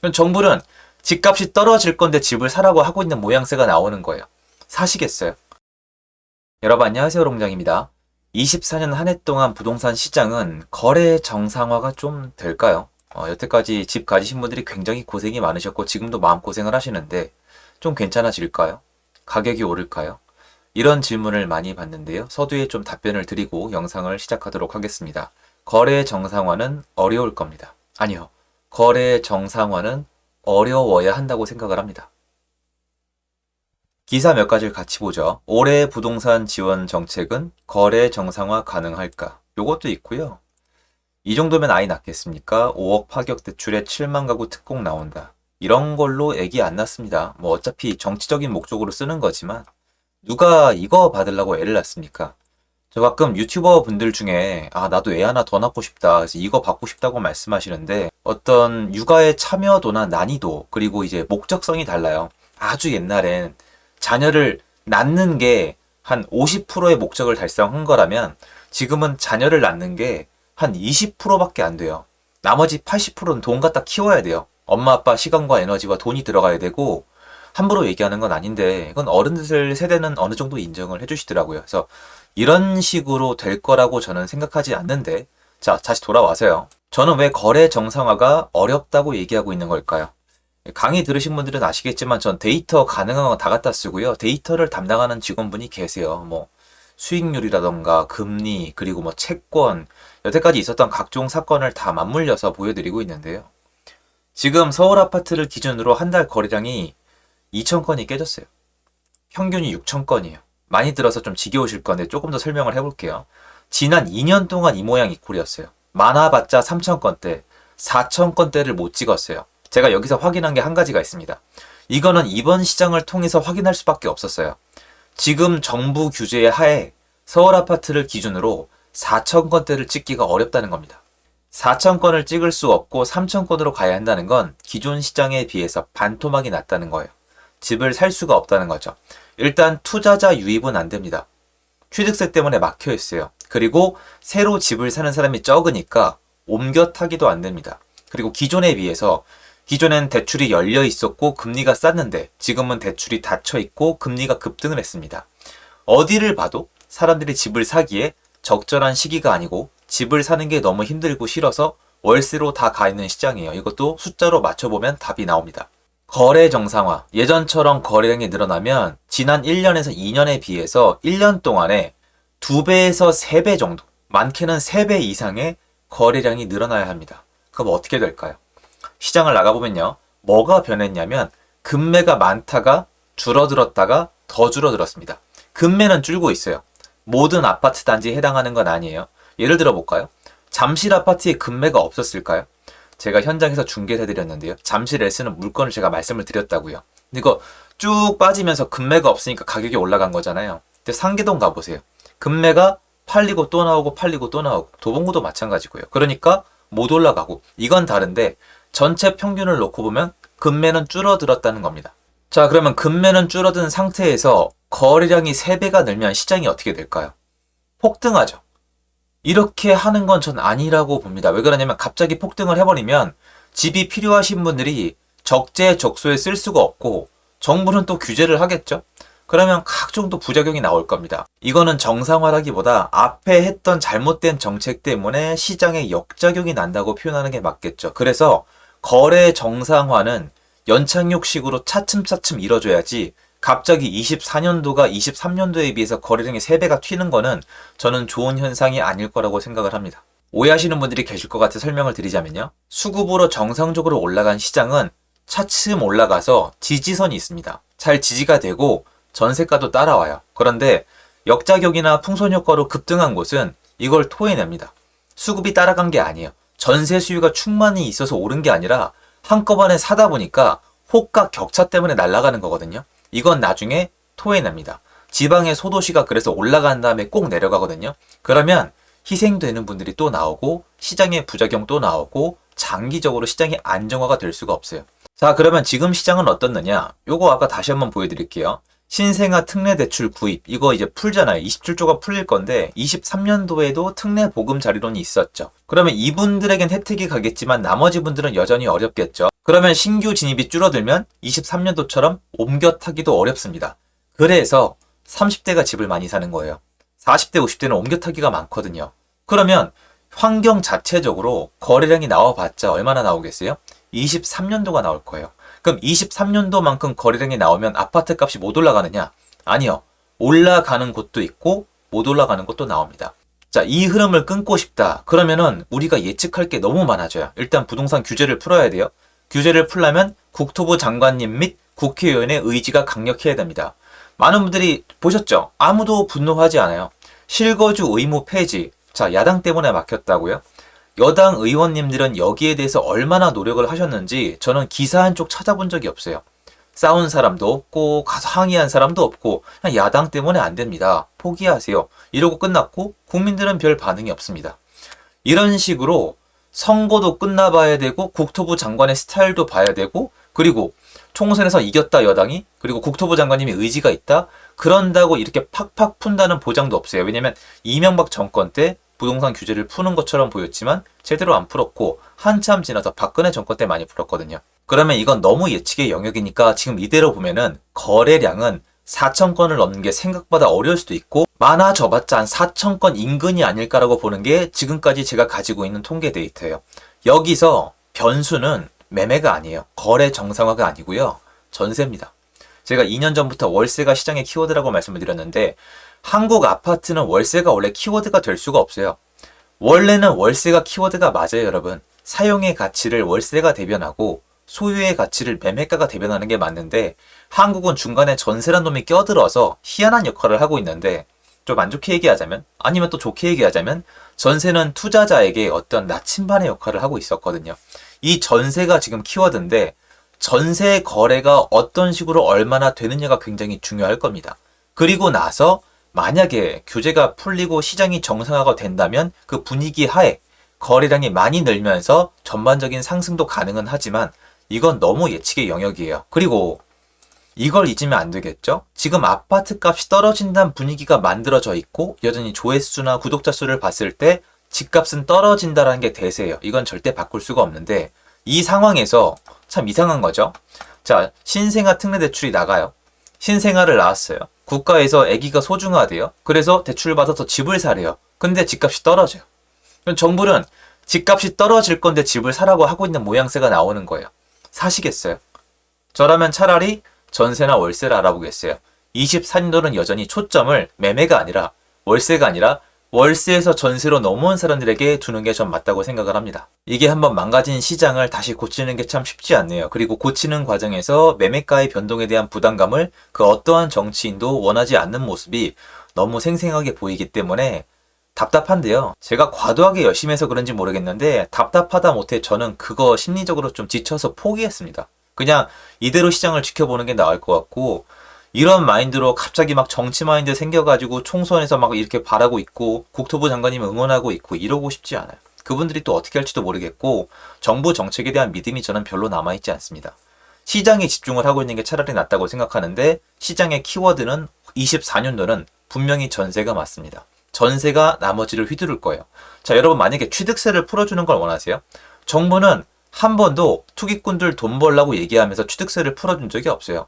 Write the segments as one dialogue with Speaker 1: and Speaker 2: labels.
Speaker 1: 그럼 정부는 집값이 떨어질 건데 집을 사라고 하고 있는 모양새가 나오는 거예요. 사시겠어요? 여러분 안녕하세요. 롱장입니다. 24년 한 해 동안 부동산 시장은 거래 정상화가 좀 될까요? 여태까지 집 가지신 분들이 굉장히 고생이 많으셨고 지금도 마음고생을 하시는데 좀 괜찮아질까요? 가격이 오를까요? 이런 질문을 많이 받는데요. 서두에 좀 답변을 드리고 영상을 시작하도록 하겠습니다. 거래 정상화는 어려울 겁니다. 아니요. 거래 정상화는 어려워야 한다고 생각을 합니다. 기사 몇 가지를 같이 보죠. 올해 부동산 지원 정책은 거래 정상화 가능할까? 요것도 있고요. 이 정도면 아이 낳겠습니까? 5억 파격 대출에 7만 가구 특공 나온다. 이런 걸로 애기 안 낳습니다. 뭐 어차피 정치적인 목적으로 쓰는 거지만 누가 이거 받으려고 애를 낳습니까? 저 가끔 유튜버 분들 중에 나도 애 하나 더 낳고 싶다. 그래서 이거 받고 싶다고 말씀하시는데 어떤 육아의 참여도나 난이도 그리고 이제 목적성이 달라요. 아주 옛날엔 자녀를 낳는 게 한 50%의 목적을 달성한 거라면 지금은 자녀를 낳는 게 한 20%밖에 안 돼요. 나머지 80%는 돈 갖다 키워야 돼요. 엄마 아빠 시간과 에너지와 돈이 들어가야 되고 함부로 얘기하는 건 아닌데 이건 어른들 세대는 어느 정도 인정을 해주시더라고요. 그래서 이런 식으로 될 거라고 저는 생각하지 않는데 자, 다시 돌아와서요. 저는 왜 거래 정상화가 어렵다고 얘기하고 있는 걸까요? 강의 들으신 분들은 아시겠지만 전 데이터 가능한 거 다 갖다 쓰고요. 데이터를 담당하는 직원분이 계세요. 뭐 수익률이라던가 금리 그리고 뭐 채권 여태까지 있었던 각종 사건을 다 맞물려서 보여드리고 있는데요. 지금 서울 아파트를 기준으로 한 달 거래량이 2,000건이 깨졌어요. 평균이 6,000건이에요. 많이 들어서 좀 지겨우실 건데 조금 더 설명을 해볼게요. 지난 2년 동안 이 모양 이 꼴이었어요. 많아봤자 3,000건대, 4,000건대를 못 찍었어요. 제가 여기서 확인한 게 한 가지가 있습니다. 이거는 이번 시장을 통해서 확인할 수밖에 없었어요. 지금 정부 규제의 하에 서울 아파트를 기준으로 4,000건대를 찍기가 어렵다는 겁니다. 4,000건을 찍을 수 없고 3,000건으로 가야 한다는 건 기존 시장에 비해서 반토막이 났다는 거예요. 집을 살 수가 없다는 거죠. 일단 투자자 유입은 안 됩니다. 취득세 때문에 막혀 있어요. 그리고 새로 집을 사는 사람이 적으니까 옮겨 타기도 안 됩니다. 그리고 기존에 비해서 기존엔 대출이 열려 있었고 금리가 쌌는데 지금은 대출이 닫혀 있고 금리가 급등을 했습니다. 어디를 봐도 사람들이 집을 사기에 적절한 시기가 아니고 집을 사는 게 너무 힘들고 싫어서 월세로 다 가 있는 시장이에요. 이것도 숫자로 맞춰보면 답이 나옵니다. 거래 정상화. 예전처럼 거래량이 늘어나면 지난 1년에서 2년에 비해서 1년 동안에 2배에서 3배 정도, 많게는 3배 이상의 거래량이 늘어나야 합니다. 그럼 어떻게 될까요? 시장을 나가보면요. 뭐가 변했냐면 금매가 많다가 줄어들었다가 더 줄어들었습니다. 금매는 줄고 있어요. 모든 아파트 단지에 해당하는 건 아니에요. 예를 들어 볼까요? 잠실 아파트에 금매가 없었을까요? 제가 현장에서 중계를 해드렸는데요. 잠실에 쓰는 물건을 제가 말씀을 드렸다고요. 이거 쭉 빠지면서 금매가 없으니까 가격이 올라간 거잖아요. 근데 상계동 가보세요. 금매가 팔리고 또 나오고 팔리고 또 나오고 도봉구도 마찬가지고요. 그러니까 못 올라가고 이건 다른데 전체 평균을 놓고 보면 금매는 줄어들었다는 겁니다. 자, 그러면 금매는 줄어든 상태에서 거래량이 3배가 늘면 시장이 어떻게 될까요? 폭등하죠. 이렇게 하는 건 전 아니라고 봅니다. 왜 그러냐면 갑자기 폭등을 해버리면 집이 필요하신 분들이 적재적소에 쓸 수가 없고 정부는 또 규제를 하겠죠? 그러면 각종 또 부작용이 나올 겁니다. 이거는 정상화라기보다 앞에 했던 잘못된 정책 때문에 시장에 역작용이 난다고 표현하는 게 맞겠죠. 그래서 거래 정상화는 연착륙식으로 차츰차츰 이뤄져야지 갑자기 24년도가 23년도에 비해서 거래량이 3배가 튀는 거는 저는 좋은 현상이 아닐 거라고 생각을 합니다. 오해하시는 분들이 계실 것 같아 설명을 드리자면요. 수급으로 정상적으로 올라간 시장은 차츰 올라가서 지지선이 있습니다. 잘 지지가 되고 전세가도 따라와요. 그런데 역작용이나 풍선효과로 급등한 곳은 이걸 토해냅니다. 수급이 따라간 게 아니에요. 전세 수요가 충만히 있어서 오른 게 아니라 한꺼번에 사다 보니까 호가 격차 때문에 날아가는 거거든요. 이건 나중에 토해냅니다. 지방의 소도시가 그래서 올라간 다음에 꼭 내려가거든요. 그러면 희생되는 분들이 또 나오고 시장의 부작용 또 나오고 장기적으로 시장이 안정화가 될 수가 없어요. 자, 그러면 지금 시장은 어떻느냐? 요거 아까 다시 한번 보여드릴게요. 신생아 특례 대출 구입 이거 이제 풀잖아요. 27조가 풀릴 건데 23년도에도 특례 보금 자리론이 있었죠. 그러면 이분들에겐 혜택이 가겠지만 나머지 분들은 여전히 어렵겠죠. 그러면 신규 진입이 줄어들면 23년도처럼 옮겨 타기도 어렵습니다. 그래서 30대가 집을 많이 사는 거예요. 40대, 50대는 옮겨 타기가 많거든요. 그러면 환경 자체적으로 거래량이 나와봤자 얼마나 나오겠어요? 23년도가 나올 거예요. 그럼 23년도만큼 거래량이 나오면 아파트 값이 못 올라가느냐? 아니요. 올라가는 곳도 있고 못 올라가는 곳도 나옵니다. 자, 이 흐름을 끊고 싶다. 그러면은 우리가 예측할 게 너무 많아져요. 일단 부동산 규제를 풀어야 돼요. 규제를 풀려면 국토부 장관님 및 국회의원의 의지가 강력해야 됩니다. 많은 분들이 보셨죠? 아무도 분노하지 않아요. 실거주 의무 폐지. 자, 야당 때문에 막혔다고요? 여당 의원님들은 여기에 대해서 얼마나 노력을 하셨는지 저는 기사 한쪽 찾아본 적이 없어요. 싸운 사람도 없고 가서 항의한 사람도 없고 그냥 야당 때문에 안 됩니다. 포기하세요. 이러고 끝났고 국민들은 별 반응이 없습니다. 이런 식으로 선거도 끝나봐야 되고 국토부 장관의 스타일도 봐야 되고 그리고 총선에서 이겼다 여당이 그리고 국토부 장관님이 의지가 있다 그런다고 이렇게 팍팍 푼다는 보장도 없어요. 왜냐면 이명박 정권 때 부동산 규제를 푸는 것처럼 보였지만 제대로 안 풀었고 한참 지나서 박근혜 정권 때 많이 풀었거든요. 그러면 이건 너무 예측의 영역이니까 지금 이대로 보면은 거래량은 4천 건을 넘는 게 생각보다 어려울 수도 있고 많아져봤자 한 4천 건 인근이 아닐까라고 보는 게 지금까지 제가 가지고 있는 통계 데이터예요. 여기서 변수는 매매가 아니에요. 거래 정상화가 아니고요. 전세입니다. 제가 2년 전부터 월세가 시장의 키워드라고 말씀을 드렸는데 한국 아파트는 월세가 원래 키워드가 될 수가 없어요. 원래는 월세가 키워드가 맞아요, 여러분. 사용의 가치를 월세가 대변하고 소유의 가치를 매매가가 대변하는 게 맞는데 한국은 중간에 전세란 놈이 껴들어서 희한한 역할을 하고 있는데 좀 안 좋게 얘기하자면 아니면 또 좋게 얘기하자면 전세는 투자자에게 어떤 나침반의 역할을 하고 있었거든요. 이 전세가 지금 키워드인데 전세 거래가 어떤 식으로 얼마나 되느냐가 굉장히 중요할 겁니다. 그리고 나서 만약에 규제가 풀리고 시장이 정상화가 된다면 그 분위기 하에 거래량이 많이 늘면서 전반적인 상승도 가능은 하지만 이건 너무 예측의 영역이에요. 그리고 이걸 잊으면 안 되겠죠? 지금 아파트 값이 떨어진다는 분위기가 만들어져 있고 여전히 조회수나 구독자 수를 봤을 때 집값은 떨어진다라는 게 대세예요. 이건 절대 바꿀 수가 없는데 이 상황에서 참 이상한 거죠. 자, 신생아 특례 대출이 나가요. 신생아를 낳았어요. 국가에서 아기가 소중하대요. 그래서 대출을 받아서 집을 사래요. 근데 집값이 떨어져요. 그럼 정부는 집값이 떨어질 건데 집을 사라고 하고 있는 모양새가 나오는 거예요. 사시겠어요? 저라면 차라리 전세나 월세를 알아보겠어요. 24년도는 여전히 초점을 매매가 아니라 월세가 아니라 월세에서 전세로 넘어온 사람들에게 두는 게 전 맞다고 생각을 합니다. 이게 한번 망가진 시장을 다시 고치는 게 참 쉽지 않네요. 그리고 고치는 과정에서 매매가의 변동에 대한 부담감을 그 어떠한 정치인도 원하지 않는 모습이 너무 생생하게 보이기 때문에 답답한데요. 제가 과도하게 열심히 해서 그런지 모르겠는데 답답하다 못해 저는 그거 심리적으로 좀 지쳐서 포기했습니다. 그냥 이대로 시장을 지켜보는 게 나을 것 같고 이런 마인드로 갑자기 막 정치 마인드 생겨가지고 총선에서 막 이렇게 바라고 있고 국토부 장관님 응원하고 있고 이러고 싶지 않아요. 그분들이 또 어떻게 할지도 모르겠고 정부 정책에 대한 믿음이 저는 별로 남아있지 않습니다. 시장에 집중을 하고 있는 게 차라리 낫다고 생각하는데 시장의 키워드는 24년도는 분명히 전세가 맞습니다. 전세가 나머지를 휘두를 거예요. 자, 여러분 만약에 취득세를 풀어주는 걸 원하세요? 정부는 한 번도 투기꾼들 돈 벌라고 얘기하면서 취득세를 풀어준 적이 없어요.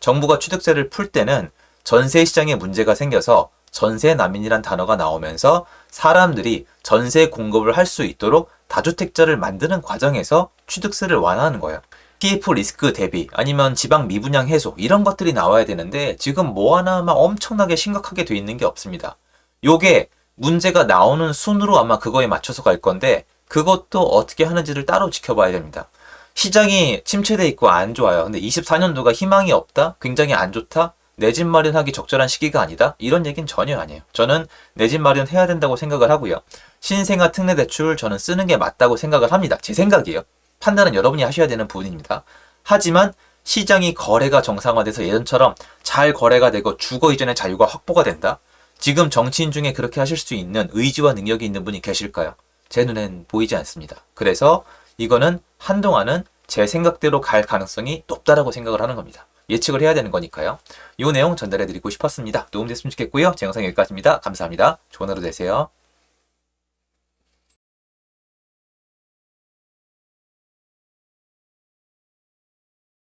Speaker 1: 정부가 취득세를 풀 때는 전세 시장에 문제가 생겨서 전세 난민이란 단어가 나오면서 사람들이 전세 공급을 할 수 있도록 다주택자를 만드는 과정에서 취득세를 완화하는 거예요. PF 리스크 대비 아니면 지방 미분양 해소 이런 것들이 나와야 되는데 지금 뭐 하나 막 엄청나게 심각하게 돼 있는 게 없습니다. 요게 문제가 나오는 순으로 아마 그거에 맞춰서 갈 건데 그것도 어떻게 하는지를 따로 지켜봐야 됩니다. 시장이 침체돼 있고 안 좋아요. 근데 24년도가 희망이 없다? 굉장히 안 좋다? 내 집 마련하기 적절한 시기가 아니다? 이런 얘기는 전혀 아니에요. 저는 내 집 마련해야 된다고 생각을 하고요. 신생아 특례 대출 저는 쓰는 게 맞다고 생각을 합니다. 제 생각이에요. 판단은 여러분이 하셔야 되는 부분입니다. 하지만 시장이 거래가 정상화돼서 예전처럼 잘 거래가 되고 주거 이전의 자유가 확보가 된다? 지금 정치인 중에 그렇게 하실 수 있는 의지와 능력이 있는 분이 계실까요? 제 눈엔 보이지 않습니다. 그래서 이거는 한동안은 제 생각대로 갈 가능성이 높다라고 생각을 하는 겁니다. 예측을 해야 되는 거니까요. 이 내용 전달해 드리고 싶었습니다. 도움됐으면 좋겠고요. 제 영상 여기까지입니다. 감사합니다. 좋은 하루 되세요.